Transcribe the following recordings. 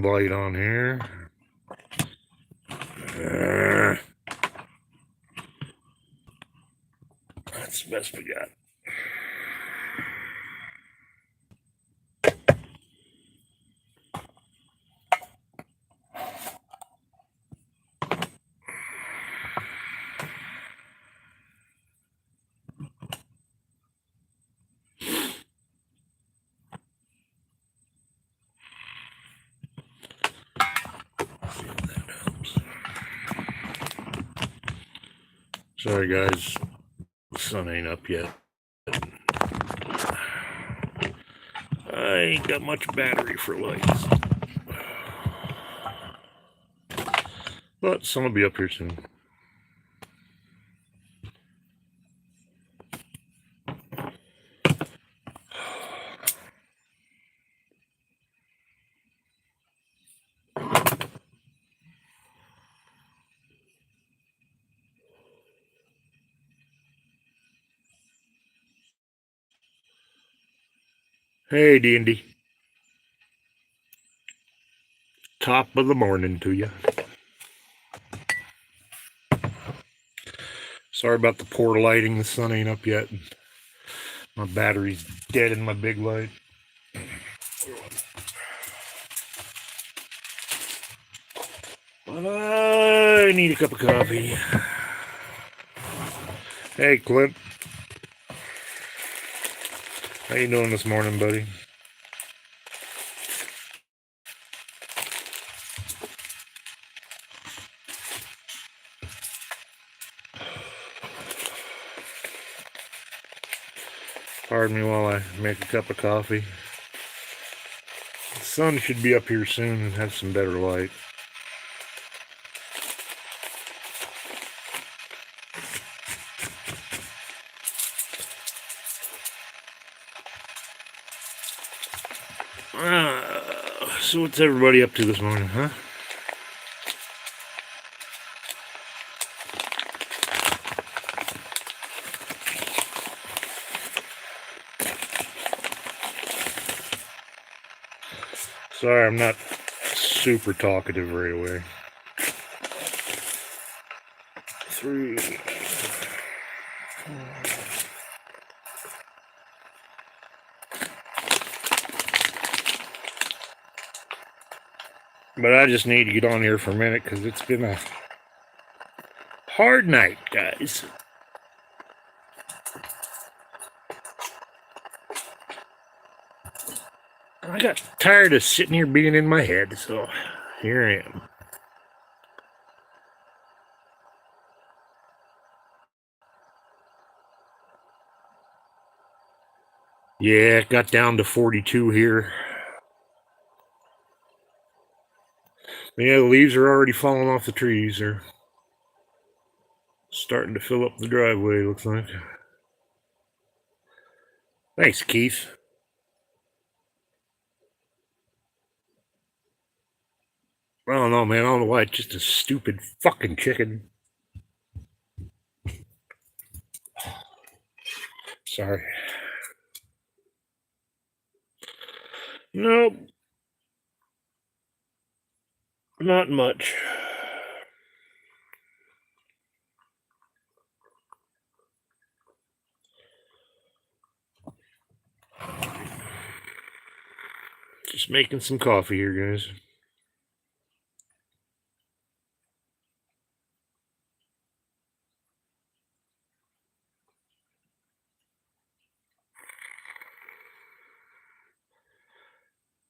light on here. That's the best we got. Sorry guys, the sun ain't up yet. I ain't got much battery for lights. But sun will be up here soon. Hey, D&D. Top of the morning to you. Sorry about the poor lighting. The sun ain't up yet. My battery's dead in my big light. But I need a cup of coffee. Hey, Clint. How you doing this morning, buddy? Pardon me while I make a cup of coffee. The sun should be up here soon and have some better light. So what's everybody up to this morning, huh? Sorry, I'm not super talkative right away. 3, 4. But I just need to get on here for a minute because it's been a hard night, guys. I got tired of sitting here being in my head, so here I am. Yeah, it got down to 42 here. Yeah, the leaves are already falling off the trees. They're starting to fill up the driveway, looks like. Thanks, Keith. I don't know, man. I don't know why. It's just a stupid fucking chicken. Sorry. Nope. Not much. Just making some coffee here, guys.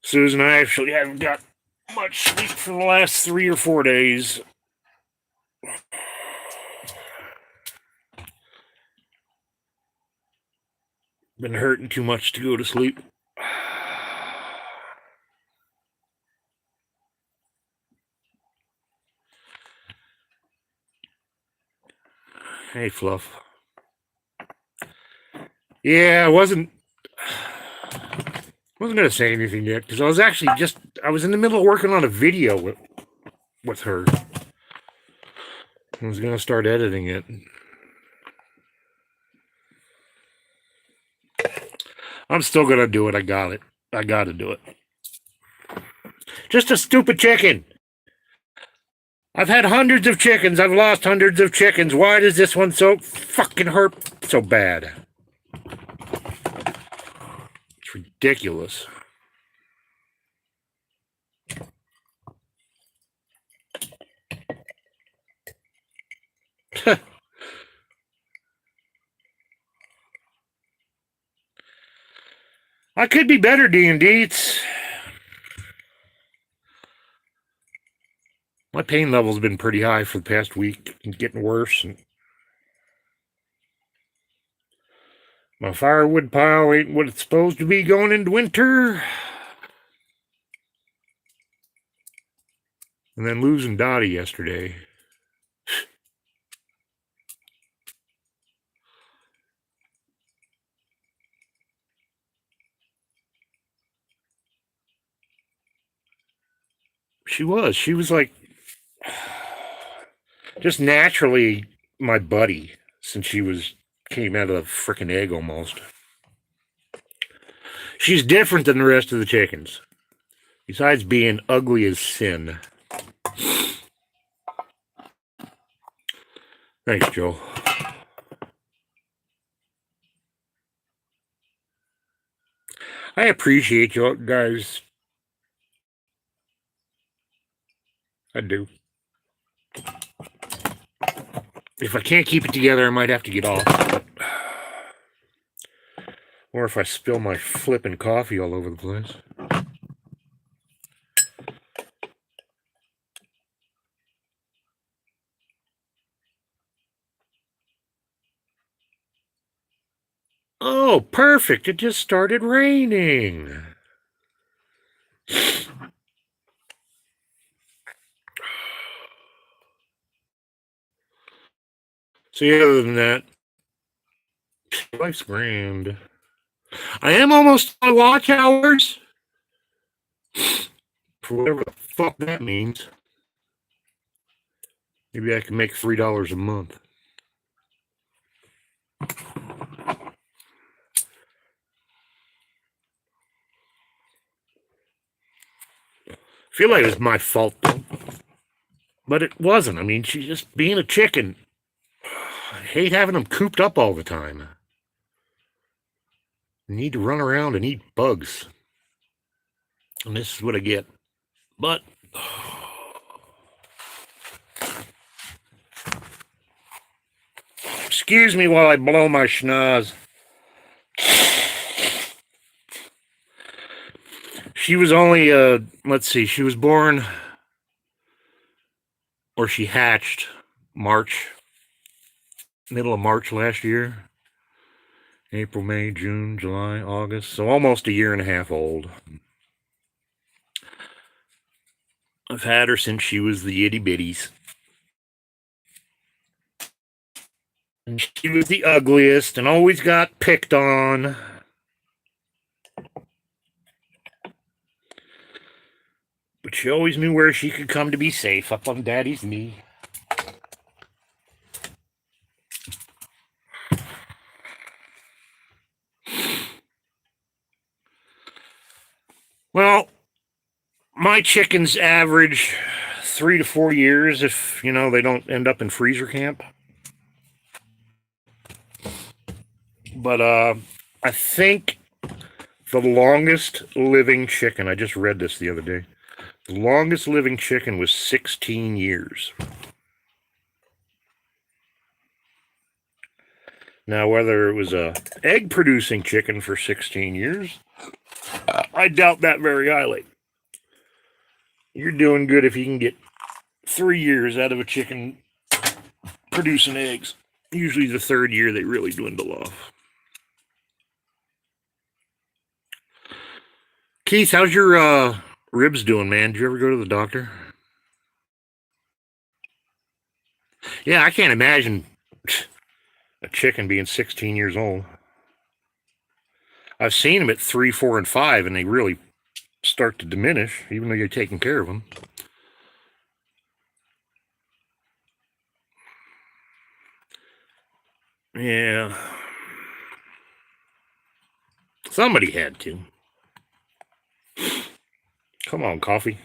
Susan and I actually haven't got much sleep for the last 3 or 4 days. Been hurting too much to go to sleep. Hey, Fluff. Yeah, I wasn't gonna say anything yet because I was actually I was in the middle of working on a video with her. I was gonna start editing it. I'm still gonna do it. I got it. I gotta do it. Just a stupid chicken. I've had hundreds of chickens. I've lost hundreds of chickens. Why does this one so fucking hurt so bad? It's ridiculous. I could be better, D&D. My pain level's been pretty high for the past week. It's getting worse. And my firewood pile ain't what it's supposed to be going into winter. And then losing Dottie yesterday. She was like just naturally my buddy since came out of a frickin' egg almost. She's different than the rest of the chickens. Besides being ugly as sin. Thanks, Joe. I appreciate you guys. I do. If I can't keep it together, I might have to get off. Or if I spill my flippin' coffee all over the place. Oh, perfect. It just started raining. See, other than that, life's grand. I am almost on watch hours. For whatever the fuck that means. Maybe I can make $3 a month. I feel like it was my fault, though. But it wasn't. I mean, she's just being a chicken. I hate having them cooped up all the time. I need to run around and eat bugs. And this is what I get. But excuse me while I blow my schnoz. She was only, let's see, she was born, or she hatched middle of March last year. April, May, June, July, August. So almost a year and a half old. I've had her since she was the itty bitties. And she was the ugliest and always got picked on. But she always knew where she could come to be safe, up on Daddy's knee. Well, my chickens average 3 to 4 years if, they don't end up in freezer camp. But I think the longest living chicken, I just read this the other day, the longest living chicken was 16 years. Now, whether it was a egg-producing chicken for 16 years, I doubt that very highly. You're doing good if you can get 3 years out of a chicken producing eggs. Usually the third year they really dwindle off. Keith, how's your ribs doing, man? Did you ever go to the doctor? Yeah, I can't imagine a chicken being 16 years old. I've seen them at 3, 4, and 5, and they really start to diminish, even though you're taking care of them. Yeah. Somebody had to. Come on, coffee.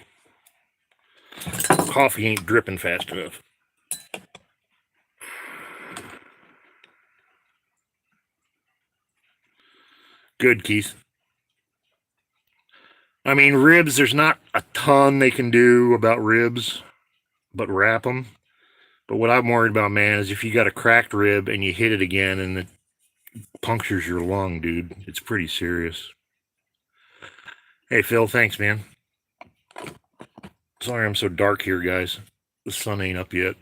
coffee ain't dripping fast enough. Good, Keith. I mean, ribs, there's not a ton they can do about ribs, but wrap them. But what I'm worried about, man, is if you got a cracked rib and you hit it again and it punctures your lung, dude. It's pretty serious. Hey, Phil, thanks, man. Sorry I'm so dark here, guys. The sun ain't up yet.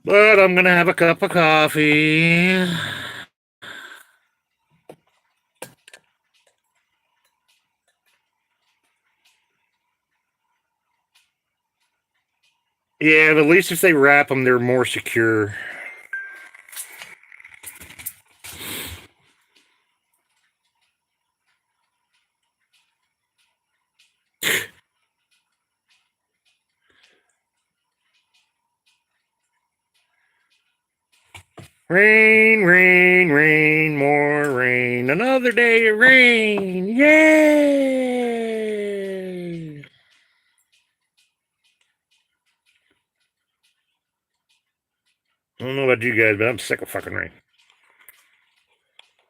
But I'm going to have a cup of coffee. Yeah, but at least if they wrap them, they're more secure. Rain, rain, rain, more rain. Another day of rain. Yay! I don't know about you guys, but I'm sick of fucking rain.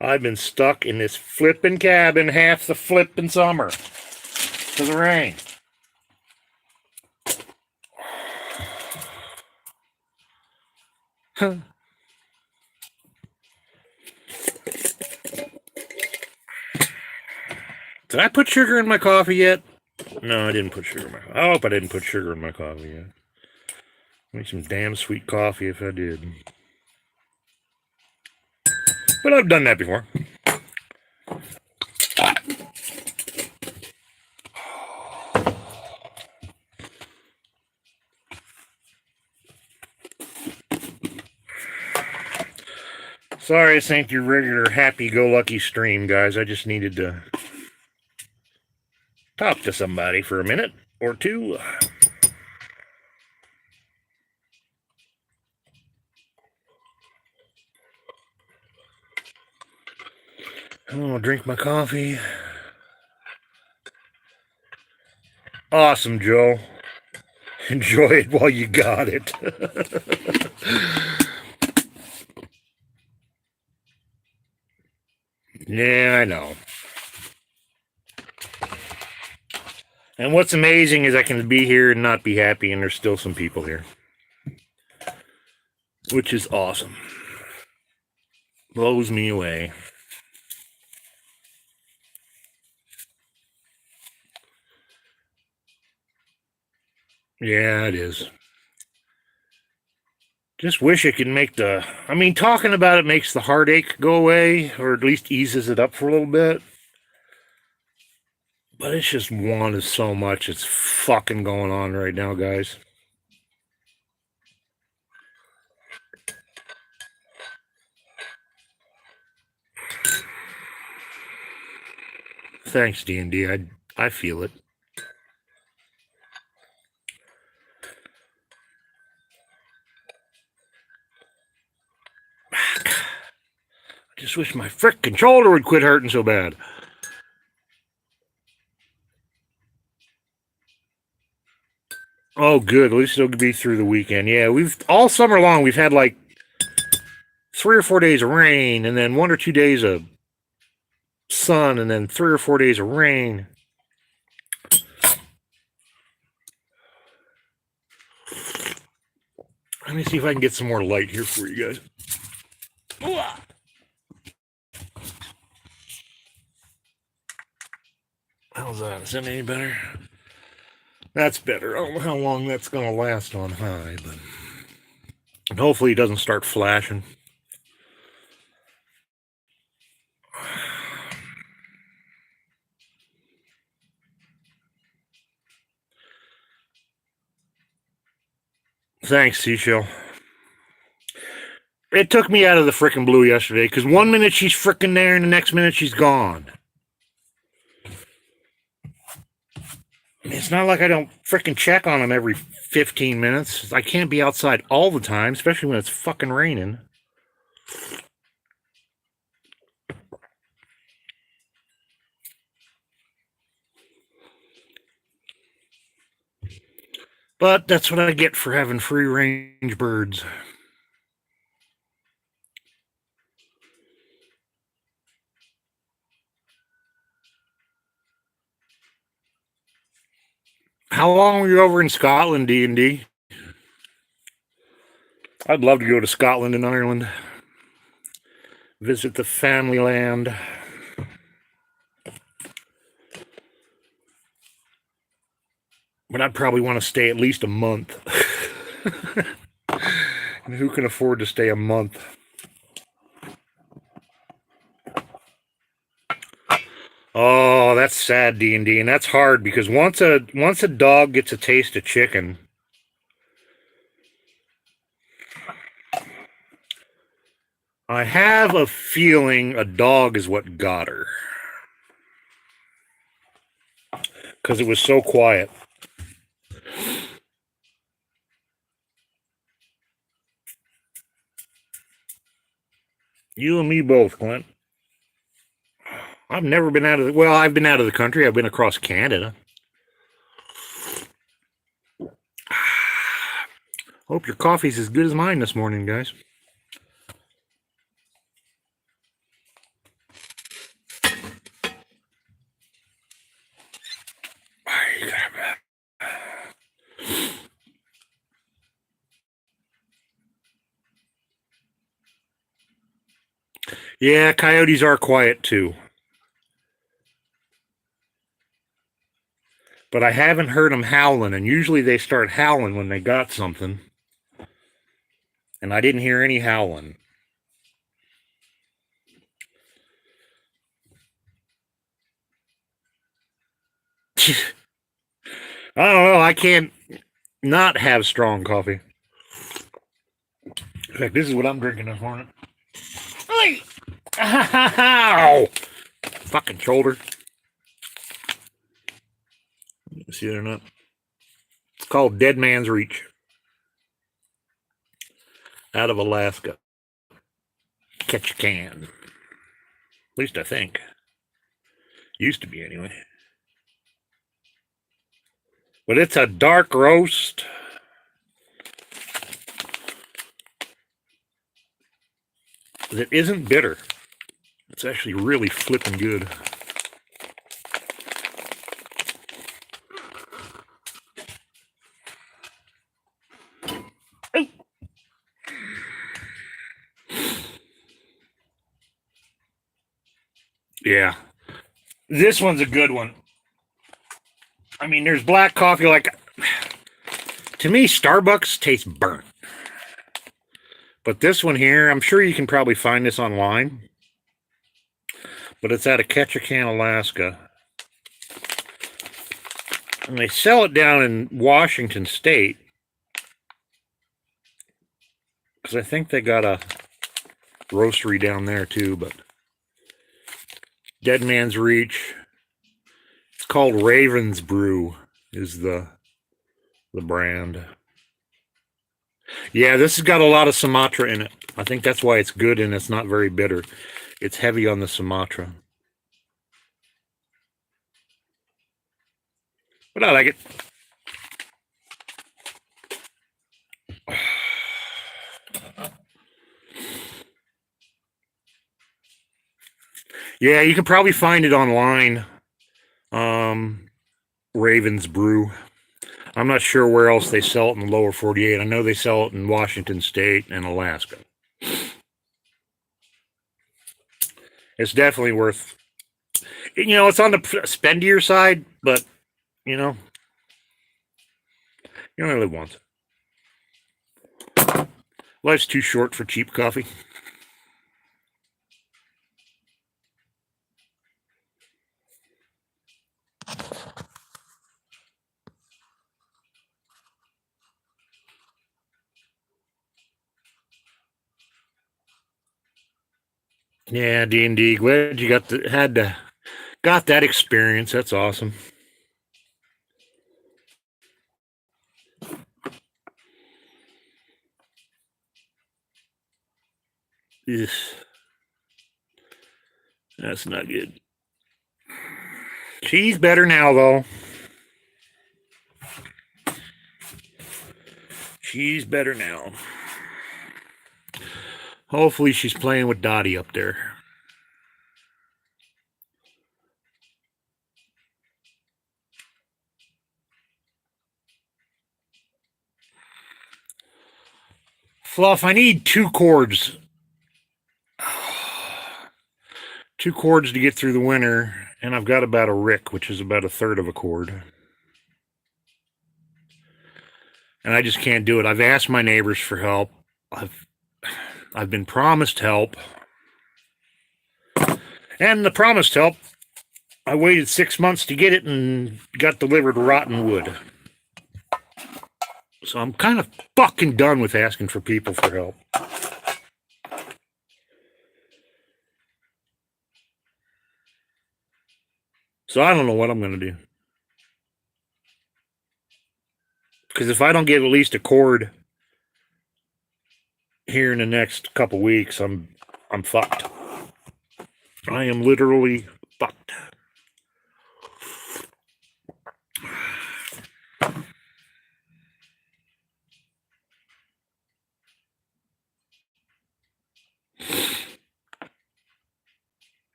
I've been stuck in this flipping cabin half the flipping summer because of rain. Huh. Did I put sugar in my coffee yet? No, I didn't put sugar in my coffee. I hope I didn't put sugar in my coffee yet. Make some damn sweet coffee if I did. But I've done that before. Sorry, this ain't your regular happy-go-lucky stream, guys. I just needed to talk to somebody for a minute or two. I'm gonna drink my coffee. Awesome, Joe. Enjoy it while you got it. Yeah, I know. And what's amazing is I can be here and not be happy, and there's still some people here. Which is awesome. Blows me away. Yeah, it is. Just wish it could make talking about it makes the heartache go away, or at least eases it up for a little bit. But it's just one of so much that's fucking going on right now, guys. Thanks, D&D. I feel it. I just wish my frickin' shoulder would quit hurting so bad. Oh, good. At least it'll be through the weekend. Yeah, all summer long, we've had like 3 or 4 days of rain, and then 1 or 2 days of sun, and then 3 or 4 days of rain. Let me see if I can get some more light here for you guys. How's that? Is that any better? That's better. I don't know how long that's going to last on high, but hopefully it doesn't start flashing. Thanks, Seashell. It took me out of the frickin' blue yesterday, because 1 minute she's frickin' there, and the next minute she's gone. It's not like I don't frickin' check on them every 15 minutes. I can't be outside all the time, especially when it's fucking raining. But that's what I get for having free range birds. How long were you over in Scotland, D&D? I'd love to go to Scotland and Ireland. Visit the family land. But I'd probably want to stay at least a month. And who can afford to stay a month? Oh, that's sad, D&D, and that's hard because once a dog gets a taste of chicken, I have a feeling a dog is what got her. Because it was so quiet. You and me both, Clint. I've never been out of the... Well, I've been out of the country. I've been across Canada. Hope your coffee's as good as mine this morning, guys. Yeah, coyotes are quiet too. But I haven't heard them howling, and usually they start howling when they got something. And I didn't hear any howling. I don't know. I can't not have strong coffee. In fact, this is what I'm drinking this morning. Ow! Fucking shoulder. See it or not? It's called Dead Man's Reach. Out of Alaska. Catch a can. At least I think. Used to be anyway. But it's a dark roast. That isn't bitter. It's actually really flipping good. Yeah. This one's a good one. I mean, there's black coffee like... To me, Starbucks tastes burnt. But this one here, I'm sure you can probably find this online. But it's out of Ketchikan, Alaska. And they sell it down in Washington State. Because I think they got a roastery down there too, but... Dead Man's Reach. It's called Raven's Brew is the brand. Yeah, this has got a lot of Sumatra in it. I think that's why it's good and it's not very bitter. It's heavy on the Sumatra. But I like it. Yeah, you can probably find it online. Raven's Brew. I'm not sure where else they sell it in the lower 48. I know they sell it in Washington State and Alaska. It's definitely worth... You know, it's on the spendier side, but, you know, you only live once. Life's too short for cheap coffee. Yeah, D&D. Glad you got that experience. That's awesome. Ugh. That's not good. She's better now, though. She's better now. Hopefully she's playing with Dottie up there. Fluff, I need 2 cords. 2 cords to get through the winter, and I've got about a rick, which is about 1/3 of a cord. And I just can't do it. I've asked my neighbors for help. I've been promised help. And the promised help, I waited 6 months to get it and got delivered rotten wood. So I'm kind of fucking done with asking for people for help. So I don't know what I'm going to do. Because if I don't get at least a cord here in the next couple weeks, I'm fucked. I am literally fucked.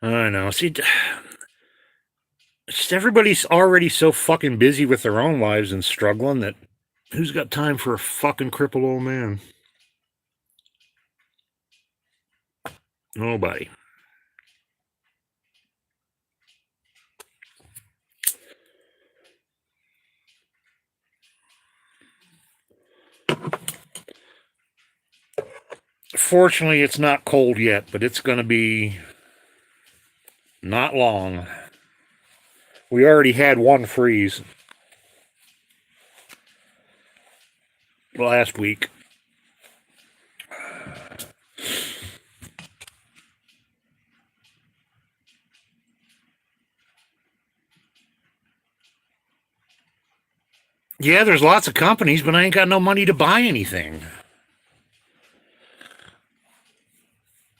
I know. See, just everybody's already so fucking busy with their own lives and struggling that who's got time for a fucking crippled old man? Nobody. Fortunately, it's not cold yet, but it's going to be not long. We already had one freeze last week. Yeah, there's lots of companies, but I ain't got no money to buy anything.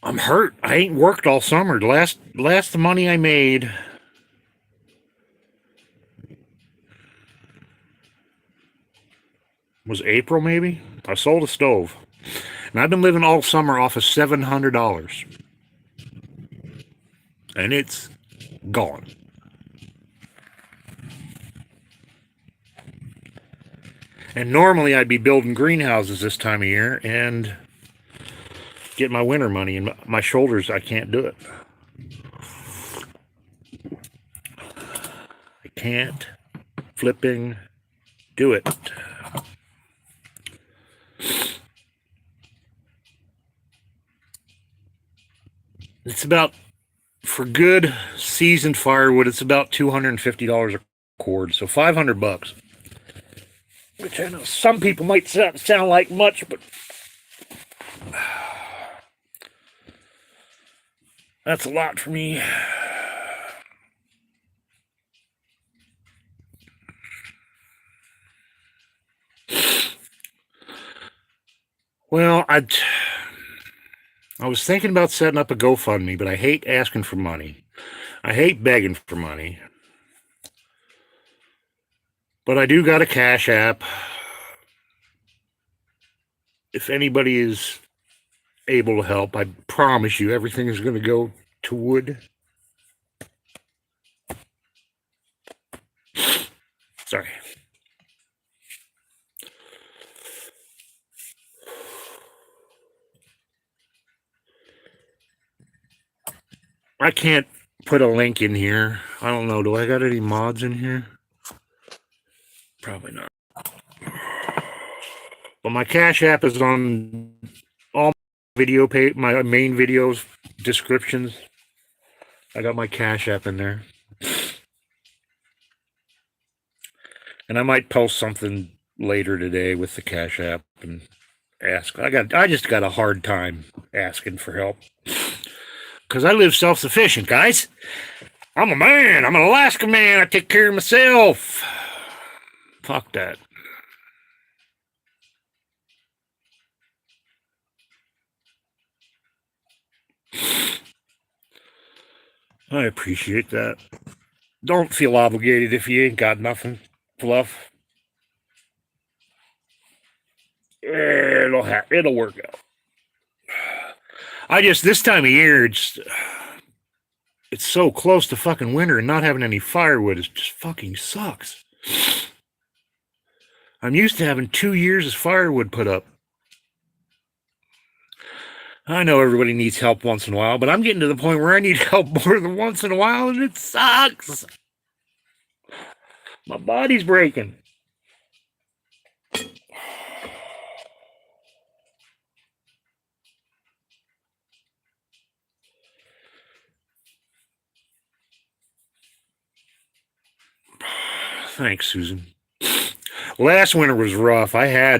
I'm hurt. I ain't worked all summer. The last money I made was April, maybe. I sold a stove, and I've been living all summer off of $700, and it's gone. And normally I'd be building greenhouses this time of year and get my winter money. And my shoulders, I can't do it. I can't flipping do it. It's about, for good seasoned firewood, it's about $250 a cord, so $500. Which I know some people might sound like much, but that's a lot for me. Well, I was thinking about setting up a GoFundMe, but I hate asking for money. I hate begging for money. But I do got a Cash App. If anybody is able to help, I promise you everything is going to go to wood. Sorry. I can't put a link in here. I don't know. Do I got any mods in here? Probably not. But my Cash App is on all my main videos descriptions. I got my Cash App in there. And I might post something later today with the Cash App and ask. I just got a hard time asking for help. Because I live self-sufficient, guys. I'm a man. I'm an Alaska man. I take care of myself. Fuck that. I appreciate that. Don't feel obligated if you ain't got nothing. Fluff. It'll work out. This time of year, it's so close to fucking winter, and not having any firewood is just fucking sucks. I'm used to having 2 years of firewood put up. I know everybody needs help once in a while, but I'm getting to the point where I need help more than once in a while, and it sucks. My body's breaking. Thanks, Susan. Last winter was rough. I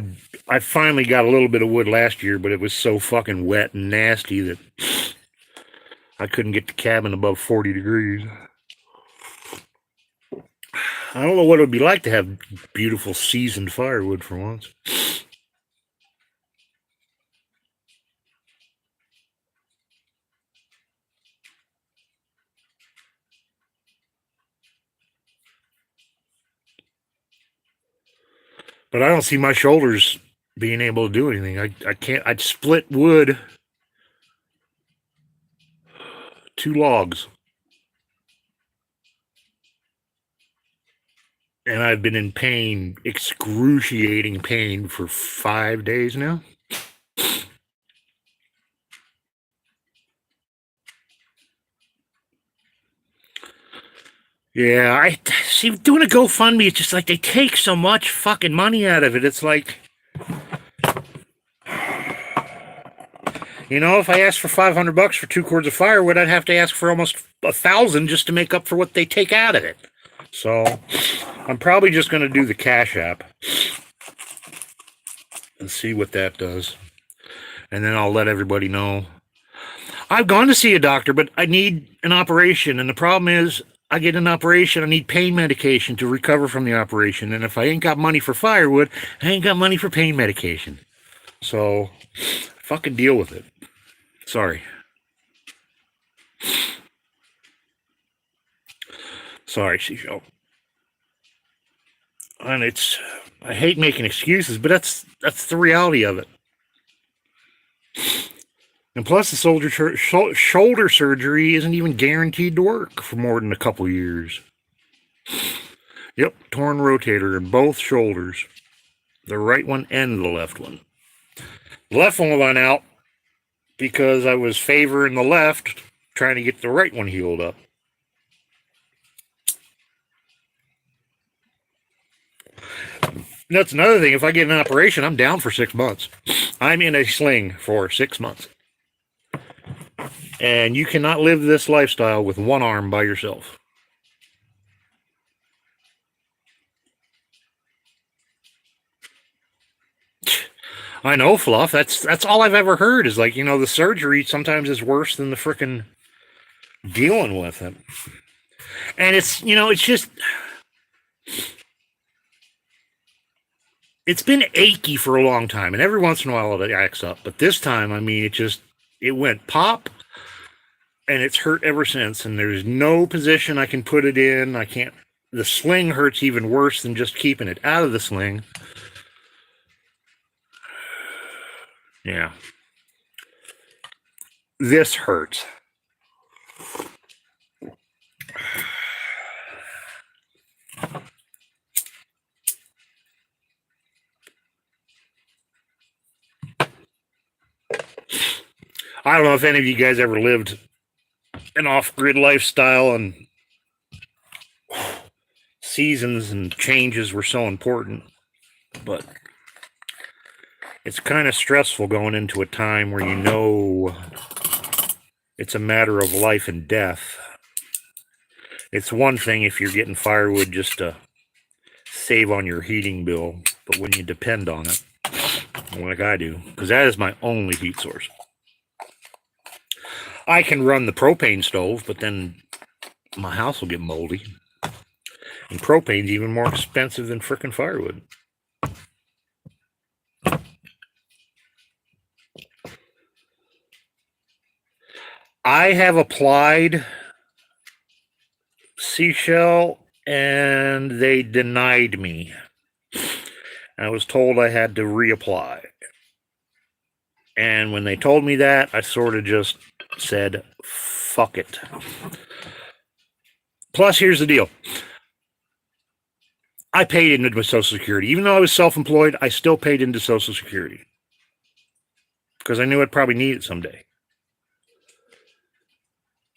finally got a little bit of wood last year, but it was so fucking wet and nasty that I couldn't get the cabin above 40 degrees. I don't know what it would be like to have beautiful seasoned firewood for once. But I don't see my shoulders being able to do anything. I can't. I'd split wood 2 logs. And I've been in pain, excruciating pain, for 5 days now. Yeah, I see. Doing a GoFundMe, it's just like they take so much fucking money out of it. It's like, if I asked for $500 for 2 cords of firewood, I'd have to ask for almost 1,000 just to make up for what they take out of it. So I'm probably just going to do the Cash App and see what that does. And then I'll let everybody know. I've gone to see a doctor, but I need an operation. And the problem is, I get an operation, I need pain medication to recover from the operation. And if I ain't got money for firewood, I ain't got money for pain medication. So, fucking deal with it. Sorry. Sorry, Seashell. And I hate making excuses, but that's the reality of it. And plus, the shoulder surgery isn't even guaranteed to work for more than a couple years. Yep, torn rotator in both shoulders. The right one and the left one. The left one went out because I was favoring the left, trying to get the right one healed up. That's another thing. If I get an operation, I'm down for 6 months. I'm in a sling for 6 months. And you cannot live this lifestyle with one arm by yourself. I know, Fluff. That's all I've ever heard is like, the surgery sometimes is worse than the frickin' dealing with it. And it's just, it's been achy for a long time. And every once in a while it acts up. But this time, it went pop. And it's hurt ever since, and there's no position I can put it in. I can't. The sling hurts even worse than just keeping it out of the sling. Yeah. This hurts. I don't know if any of you guys ever lived an off-grid lifestyle, and seasons and changes were so important, but it's kind of stressful going into a time where it's a matter of life and death. It's one thing if you're getting firewood just to save on your heating bill, but when you depend on it, like I do, because that is my only heat source. I can run the propane stove, but then my house will get moldy. And propane's even more expensive than frickin' firewood. I have applied seashell and they denied me. I was told I had to reapply. And when they told me that, I sort of just said, fuck it. Plus, here's the deal. I paid into my Social Security. Even though I was self-employed, I still paid into Social Security because I knew I'd probably need it someday.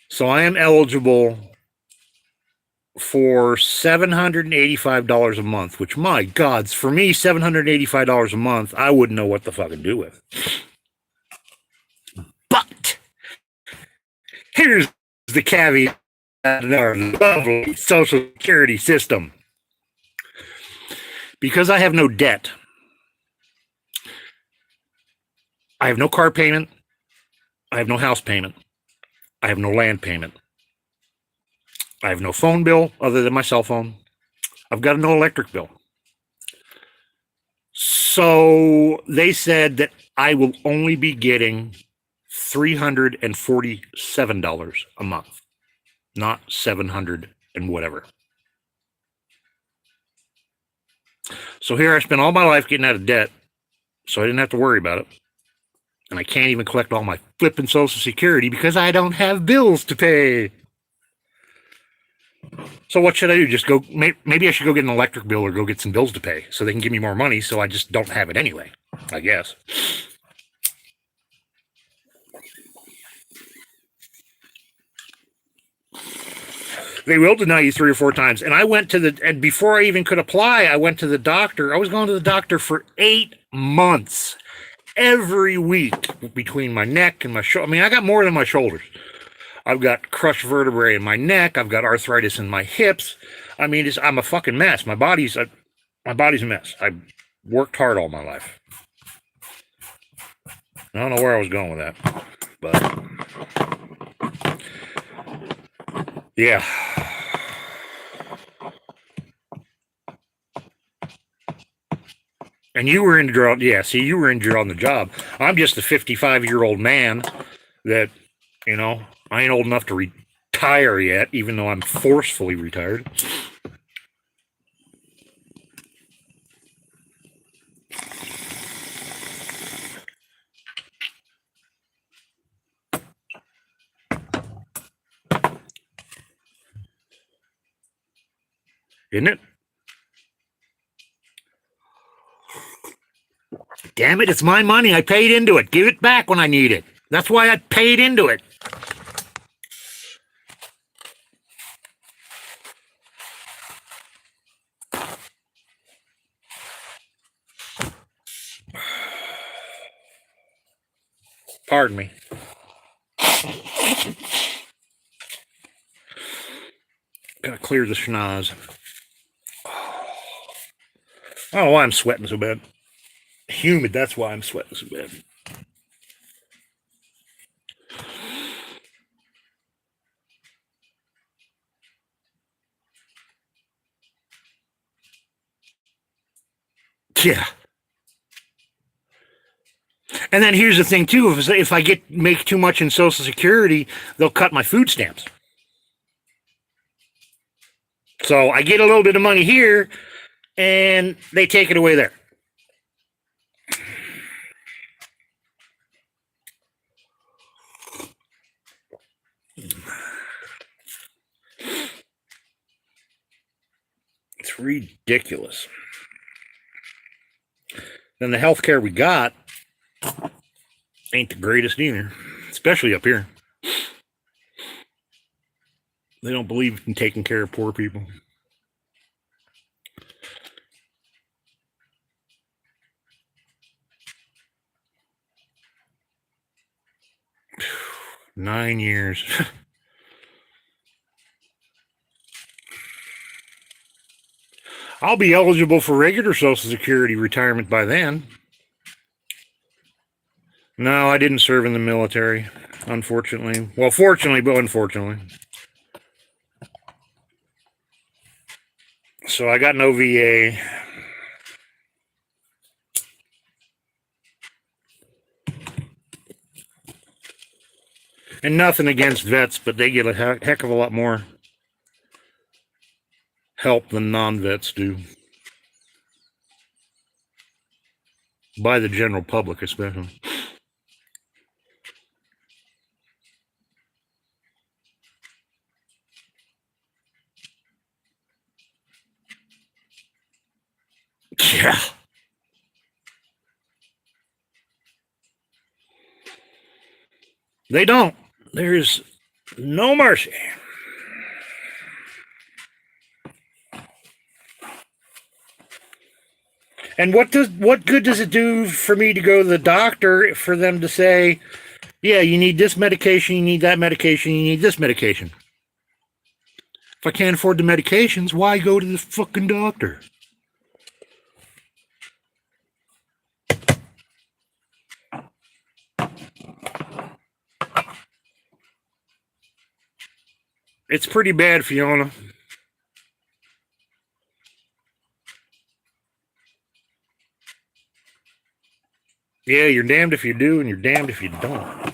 So I am eligible for $785 a month, which, my God, for me, $785 a month, I wouldn't know what the fuck to do with. But here's the caveat in our lovely Social Security system. Because I have no debt, I have no car payment, I have no house payment, I have no land payment, I have no phone bill other than my cell phone, I've got no electric bill. So they said that I will only be getting $347 a month, not 700 and whatever. So here I spent all my life getting out of debt, so I didn't have to worry about it. And I can't even collect all my flipping Social Security because I don't have bills to pay. So what should I do? Just go, maybe I should go get an electric bill or go get some bills to pay so they can give me more money so I just don't have it anyway, I guess. They will deny you 3 or 4 times. And I went to and before I even could apply, I went to the doctor. I was going to the doctor for 8 months. Every week between my neck and my shoulder. I mean, I got more than my shoulders. I've got crushed vertebrae in my neck. I've got arthritis in my hips. I mean, I'm a fucking mess. My body's a mess. I worked hard all my life. I don't know where I was going with that, but yeah. And you were injured. Yeah, see, you were injured on the job. I'm just a 55-year-old man that, you know, I ain't old enough to retire yet, even though I'm forcefully retired. Isn't it? Damn it, it's my money. I paid into it. Give it back when I need it. That's why I paid into it. Pardon me. Gotta clear the schnoz. I don't know why I'm sweating so bad. Humid, that's why I'm sweating so bad. Yeah. And then here's the thing too: if I make too much in Social Security, they'll cut my food stamps. So I get a little bit of money here, and they take it away there. It's ridiculous. Then the health care we got ain't the greatest either, especially up here. They don't believe in taking care of poor people. Nine years. I'll be eligible for regular Social Security retirement by then. No, I didn't serve in the military, unfortunately. Well, fortunately, but unfortunately. So I got no VA. And nothing against vets, but they get a heck of a lot more help than non-vets do. By the general public, especially. Yeah. They don't. There's no mercy. And what good does it do for me to go to the doctor for them to say, yeah, you need this medication, you need that medication, you need this medication? If I can't afford the medications, why go to the fucking doctor? It's pretty bad, Fiona. Yeah, you're damned if you do, and you're damned if you don't.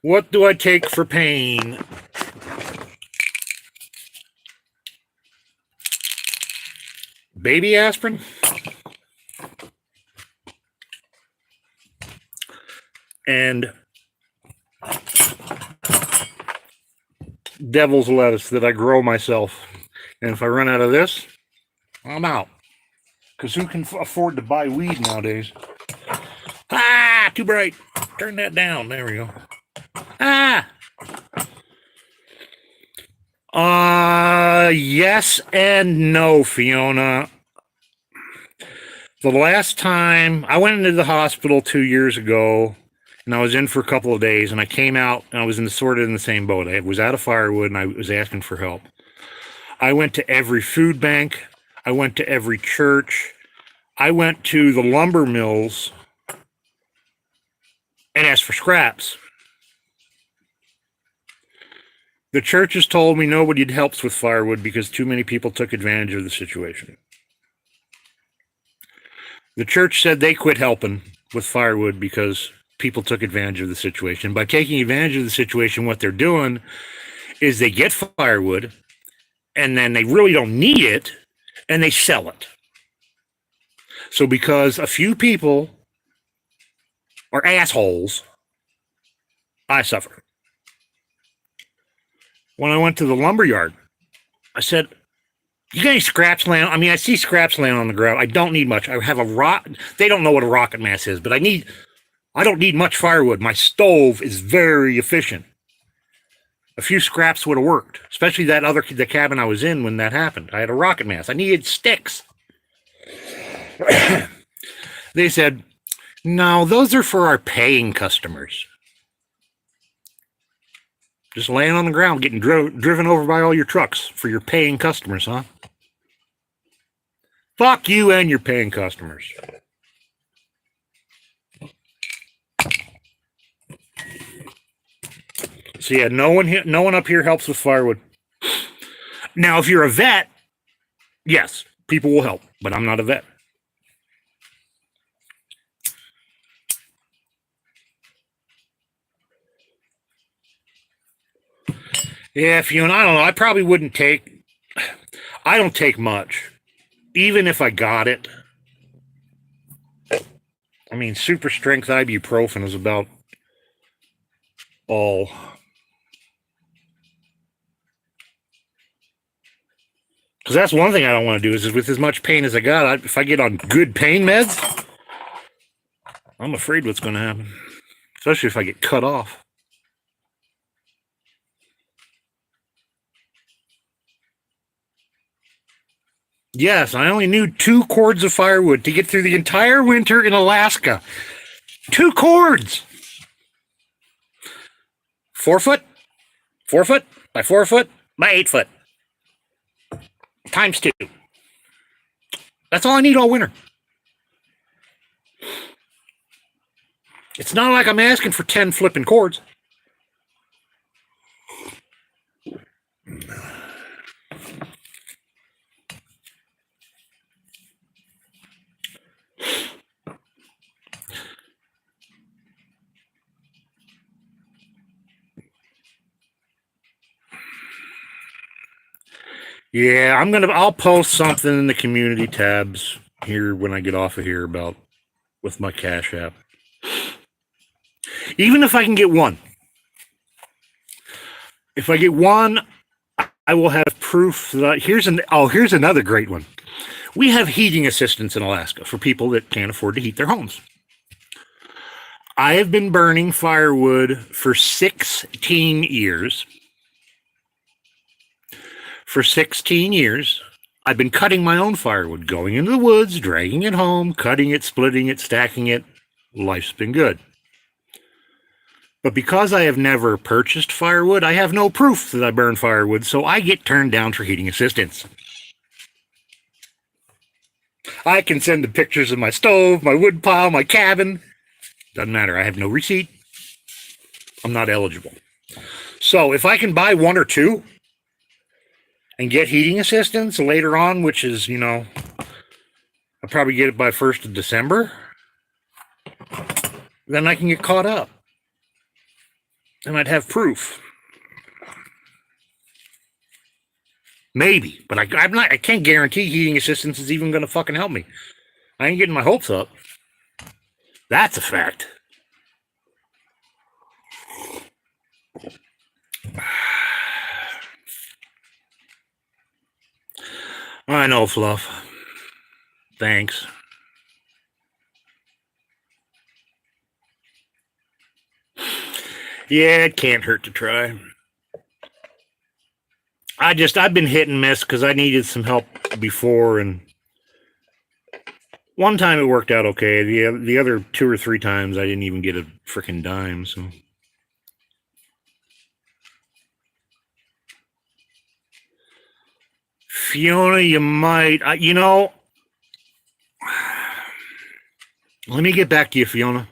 What do I take for pain? Baby aspirin? And devil's lettuce that I grow myself. And if I run out of this, I'm out. Because who can afford to buy weed nowadays? Ah, too bright. Turn that down. There we go. Ah. Yes and no, Fiona. The last time I went into the hospital 2 years ago, and I was in for a couple of days, and I came out, and I was sort of in the same boat. I was out of firewood, and I was asking for help. I went to every food bank. I went to every church. I went to the lumber mills and asked for scraps. The churches told me nobody helps with firewood because too many people took advantage of the situation. The church said they quit helping with firewood because people took advantage of the situation. By taking advantage of the situation, what they're doing is they get firewood and then they really don't need it and they sell it. So because a few people are assholes, I suffer. When I went to the lumber yard, I said, you got any scraps laying? I mean, I see scraps laying on the ground. I don't need much. I have a rock. They don't know what a rocket mass is, but I don't need much firewood. My stove is very efficient. A few scraps would have worked, especially the cabin I was in when that happened. I had a rocket mass. I needed sticks. They said, no, those are for our paying customers. Just laying on the ground, getting driven over by all your trucks for your paying customers, huh? Fuck you and your paying customers. So yeah, no one up here helps with firewood. Now, if you're a vet, yes, people will help, but I'm not a vet. Yeah, Fiona, I don't know. I probably wouldn't take. I don't take much, even if I got it. I mean, super strength ibuprofen is about all. Because that's one thing I don't want to do is with as much pain as I got, if I get on good pain meds, I'm afraid what's going to happen. Especially if I get cut off. Yes, I only need 2 cords of firewood to get through the entire winter in Alaska. 2 cords! 4 foot, 4 foot, by 4 foot, by 8 foot. Times 2. That's all I need all winter. It's not like I'm asking for 10 flipping cords. Yeah, I'll post something in the community tabs here when I get off of here about with my Cash App. Even if I can get one. If I get one, I will have proof that here's another great one. We have heating assistance in Alaska for people that can't afford to heat their homes. I have been burning firewood for 16 years. For 16 years, I've been cutting my own firewood, going into the woods, dragging it home, cutting it, splitting it, stacking it. Life's been good. But because I have never purchased firewood, I have no proof that I burn firewood, so I get turned down for heating assistance. I can send the pictures of my stove, my wood pile, my cabin. Doesn't matter. I have no receipt. I'm not eligible. So if I can buy one or two and get heating assistance later on, which is, I'll probably get it by 1st of December, then I can get caught up. And I'd have proof. Maybe, but I can't guarantee heating assistance is even going to fucking help me. I ain't getting my hopes up. That's a fact. I know, Fluff. Thanks. Yeah, it can't hurt to try. I've been hit and miss because I needed some help before, and one time it worked out okay. The other 2 or 3 times I didn't even get a freaking dime, so. Fiona, you might. Let me get back to you, Fiona.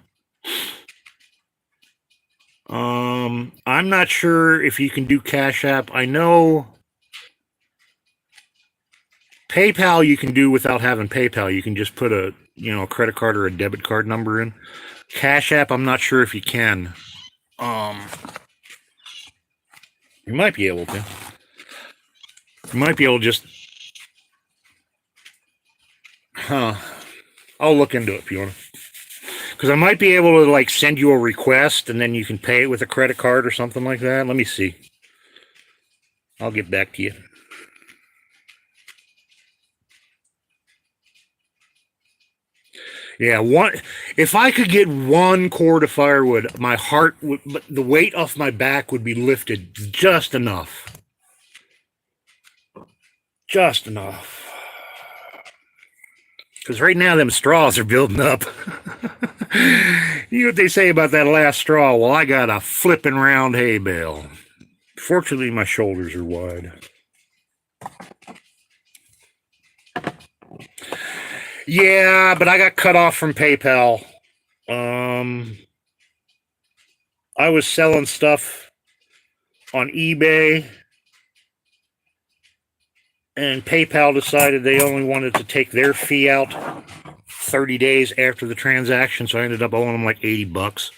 I'm not sure if you can do Cash App. I know PayPal you can do without having PayPal. You can just put a credit card or a debit card number in. Cash App, I'm not sure if you can. You might be able to. You might be able to just. I'll look into it, Fiona. Because I might be able to send you a request and then you can pay it with a credit card or something like that. Let me see. I'll get back to you. Yeah, if I could get 1 cord of firewood, my heart would, the weight off my back would be lifted just enough. Just enough. Because right now them straws are building up. You know what they say about that last straw? Well, I got a flipping round hay bale. Fortunately, my shoulders are wide. Yeah, but I got cut off from PayPal. I was selling stuff on eBay, and PayPal decided they only wanted to take their fee out 30 days after the transaction, so I ended up owing them like $80.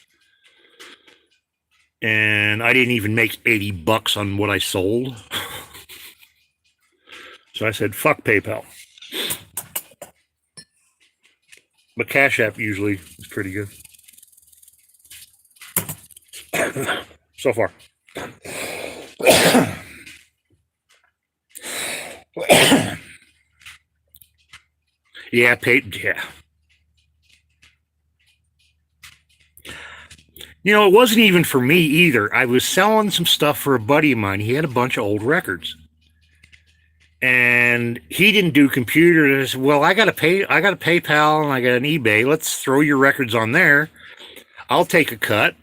And I didn't even make $80 on what I sold. So I said, fuck PayPal. But Cash App usually is pretty good. So far. Yeah, yeah. It wasn't even for me either. I was selling some stuff for a buddy of mine. He had a bunch of old records. And he didn't do computers. Well, I got a PayPal and I got an eBay. Let's throw your records on there. I'll take a cut.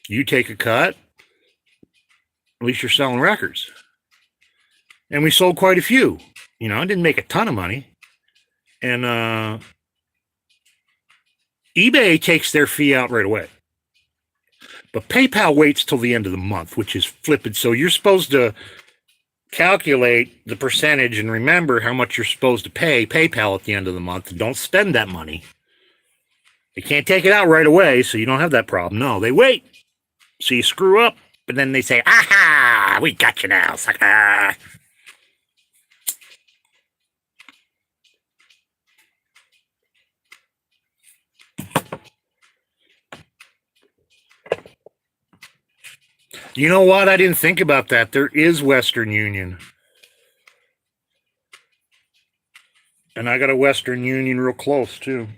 You take a cut. At least you're selling records. And we sold quite a few. I didn't make a ton of money. And eBay takes their fee out right away. But PayPal waits till the end of the month, which is flippant. So you're supposed to calculate the percentage and remember how much you're supposed to pay PayPal at the end of the month. Don't spend that money. They can't take it out right away, so you don't have that problem. No, they wait. So you screw up, and then they say, aha, we got you now, sucker. You know what? I didn't think about that. There is Western Union. And I got a Western Union real close, too.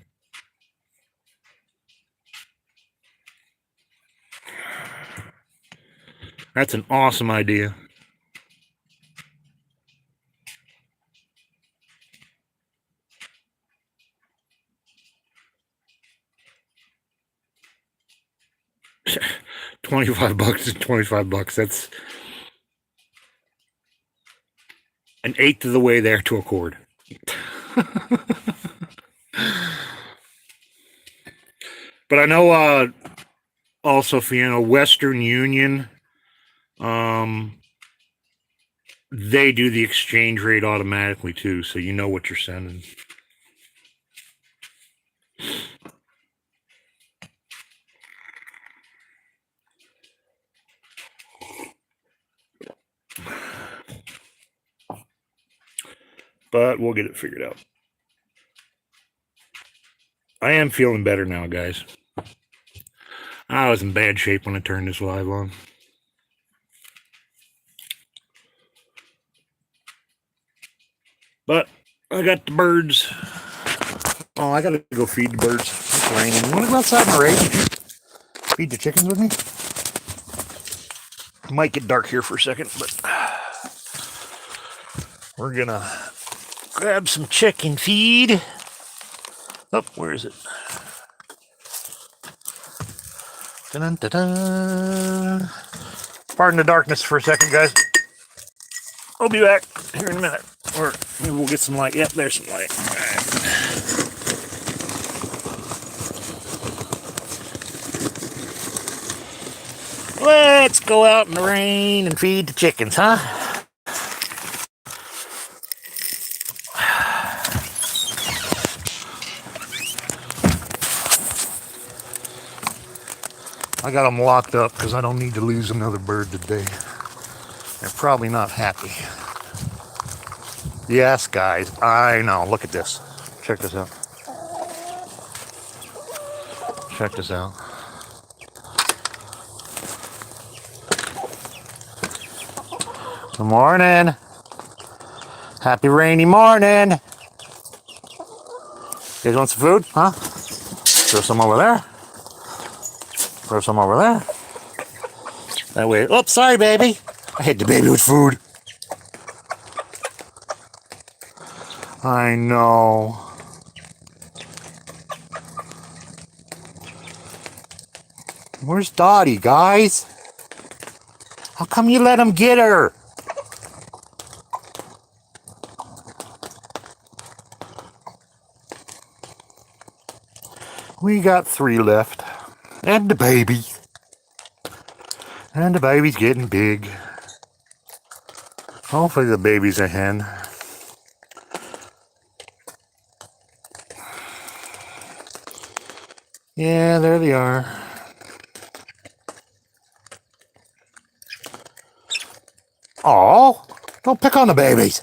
That's an awesome idea. $25 is $25. That's an eighth of the way there to a cord. But I know also, Fiona, Western Union, they do the exchange rate automatically too, so you know what you're sending. But we'll get it figured out. I am feeling better now, guys. I was in bad shape when I turned this live on. But I got the birds. Oh, I gotta go feed the birds. It's raining. You wanna go outside and raid? Feed the chickens with me? It might get dark here for a second, but we're gonna grab some chicken feed. Oh, where is it? Dun-dun-dun-dun. Pardon the darkness for a second, guys. I'll be back here in a minute. Or maybe we'll get some light. Yep, there's some light. All right. Let's go out in the rain and feed the chickens, huh? I got them locked up because I don't need to lose another bird today. They're probably not happy. Yes, guys, I know. Look at this. Check this out. Check this out. Good morning. Happy rainy morning. You guys want some food? Huh? Throw some over there. Throw some over there. That way. Oops, sorry, baby. I hit the baby with food. I know. Where's Dottie, guys? How come you let him get her? We got 3 left. And the baby. And the baby's getting big. Hopefully the baby's a hen. Yeah, there they are. Oh, don't pick on the babies.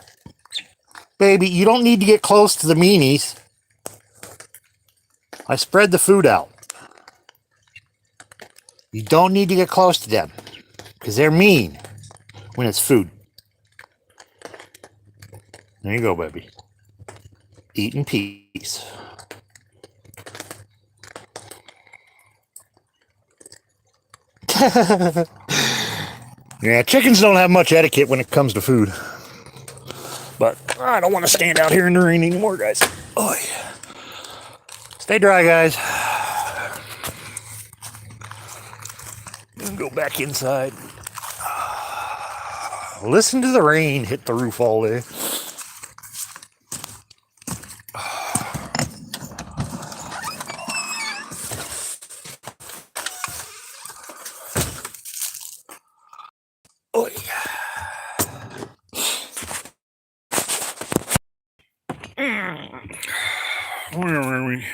Baby, you don't need to get close to the meanies. I spread the food out. You don't need to get close to them because they're mean when it's food. There you go, baby. Eat in peace. Yeah, chickens don't have much etiquette when it comes to food. But I don't want to stand out here in the rain anymore, guys. Oh, yeah. Stay dry, guys. And go back inside. Listen to the rain hit the roof all day. Oh, yeah. Where are we?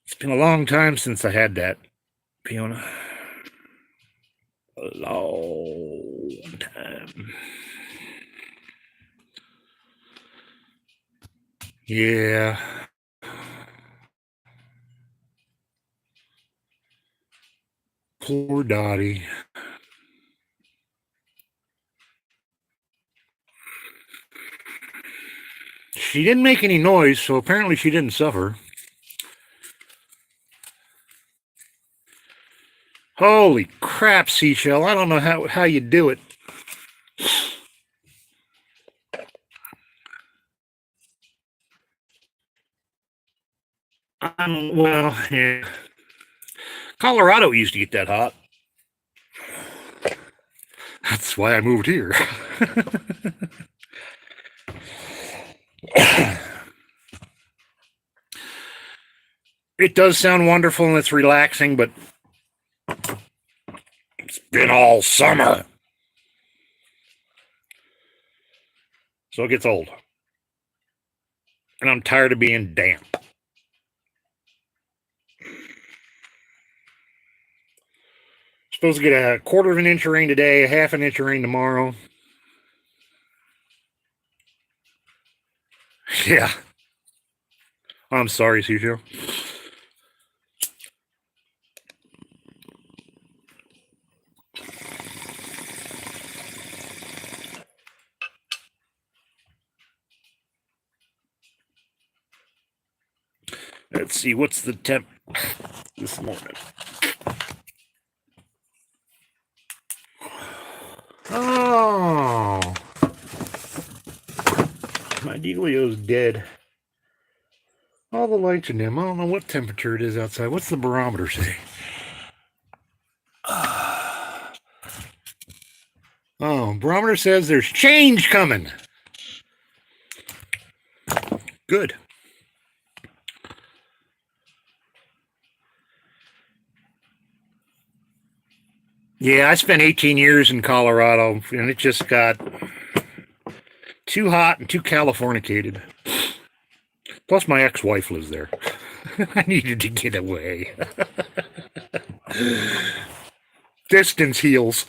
It's been a long time since I had that, Fiona. long time. Yeah. Poor Dottie. She didn't make any noise, so apparently she didn't suffer. Holy crap, Seashell. I don't know how you do it. Well, yeah. Colorado used to get that hot. That's why I moved here. It does sound wonderful and it's relaxing, but it's been all summer. So it gets old. And I'm tired of being damp. Supposed to get a quarter of an inch of rain today, a half an inch of rain tomorrow. Yeah. I'm sorry, Seashell. Let's see, what's the temp this morning? Oh, my Delio's dead. All the lights are dim. I don't know what temperature it is outside. What's the barometer say? Oh, barometer says there's change coming. Good. Yeah, I spent 18 years in Colorado, and it just got too hot and too Californicated. Plus, my ex-wife lives there. I needed to get away. Distance heals.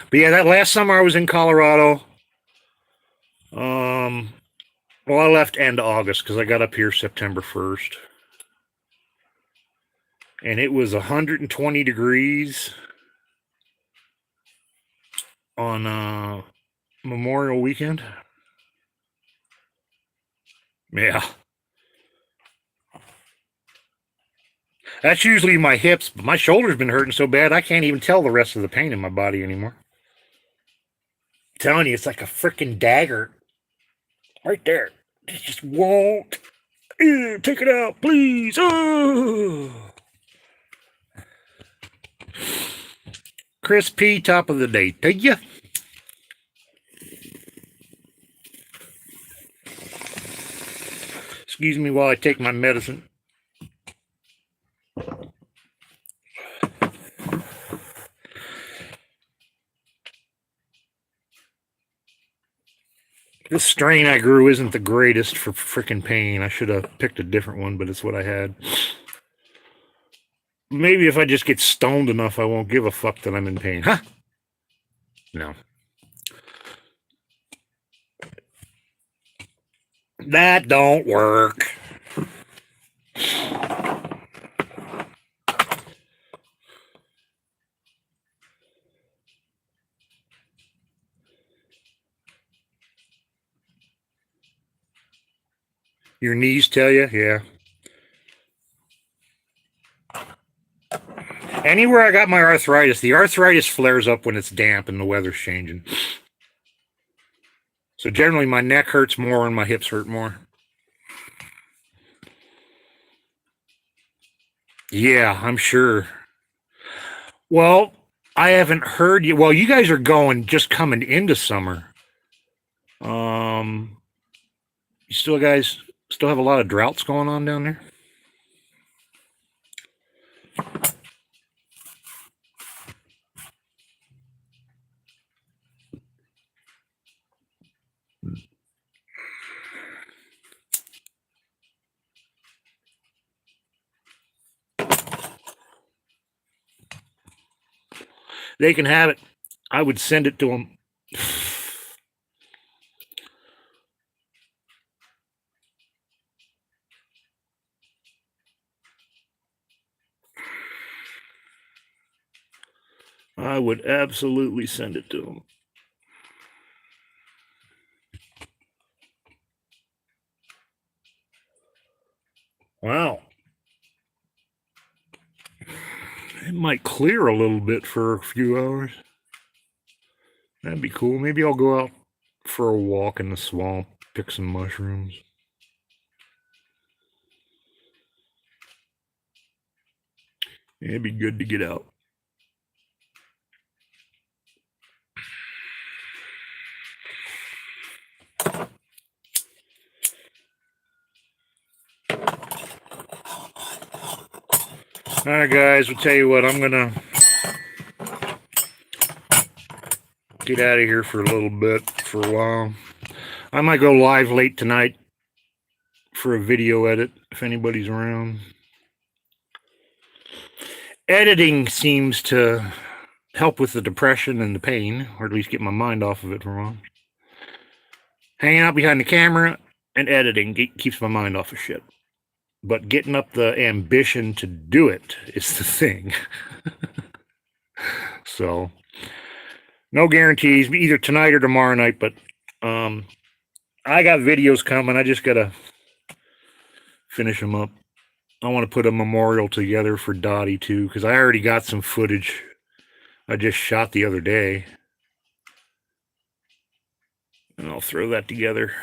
But yeah, that last summer I was in Colorado. Well, I left end August because I got up here September 1st. And it was 120 degrees on Memorial Weekend. Yeah. That's usually my hips, but my shoulder's been hurting so bad I can't even tell the rest of the pain in my body anymore. I'm telling you, it's like a freaking dagger. Right there. It just won't. Ew, take it out, please. Oh. Chris P, top of the day to you. Excuse me while I take my medicine. This strain I grew isn't the greatest for freaking pain. I should have picked a different one, but it's what I had. Maybe if I just get stoned enough, I won't give a fuck that I'm in pain. Huh? No. That don't work. Your knees tell you? Yeah. Anywhere I got my arthritis, the arthritis flares up when it's damp and the weather's changing. So generally my neck hurts more and my hips hurt more. Yeah, I'm sure. Well, I haven't heard you. Well, you guys are just coming into summer. You guys still have a lot of droughts going on down there? They can have it. I would send it to them. I would absolutely send it to them. Wow. It might clear a little bit for a few hours. That'd be cool. Maybe I'll go out for a walk in the swamp, pick some mushrooms. It'd be good to get out. All right, guys, I'll tell you what, I'm going to get out of here for a little bit, for a while. I might go live late tonight for a video edit, if anybody's around. Editing seems to help with the depression and the pain, or at least get my mind off of it for a while. Hanging out behind the camera and editing keeps my mind off of shit. But getting up the ambition to do it is the thing. So, no guarantees, either tonight or tomorrow night, but I got videos coming. I just got to finish them up. I want to put a memorial together for Dottie, too, because I already got some footage I just shot the other day. And I'll throw that together.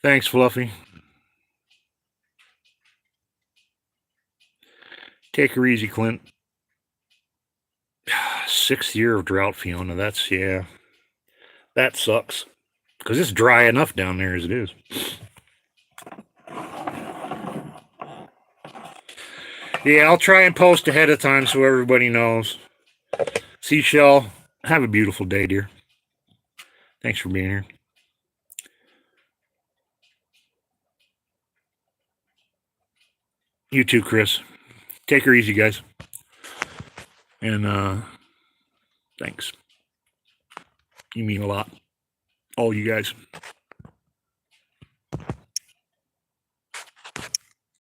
Thanks, Fluffy. Take her easy, Clint. 6th year of drought, Fiona. That's, yeah. That sucks. Because it's dry enough down there as it is. Yeah, I'll try and post ahead of time so everybody knows. Seashell, have a beautiful day, dear. Thanks for being here. You too, Chris. Take her easy, guys. And thanks. You mean a lot. All you guys.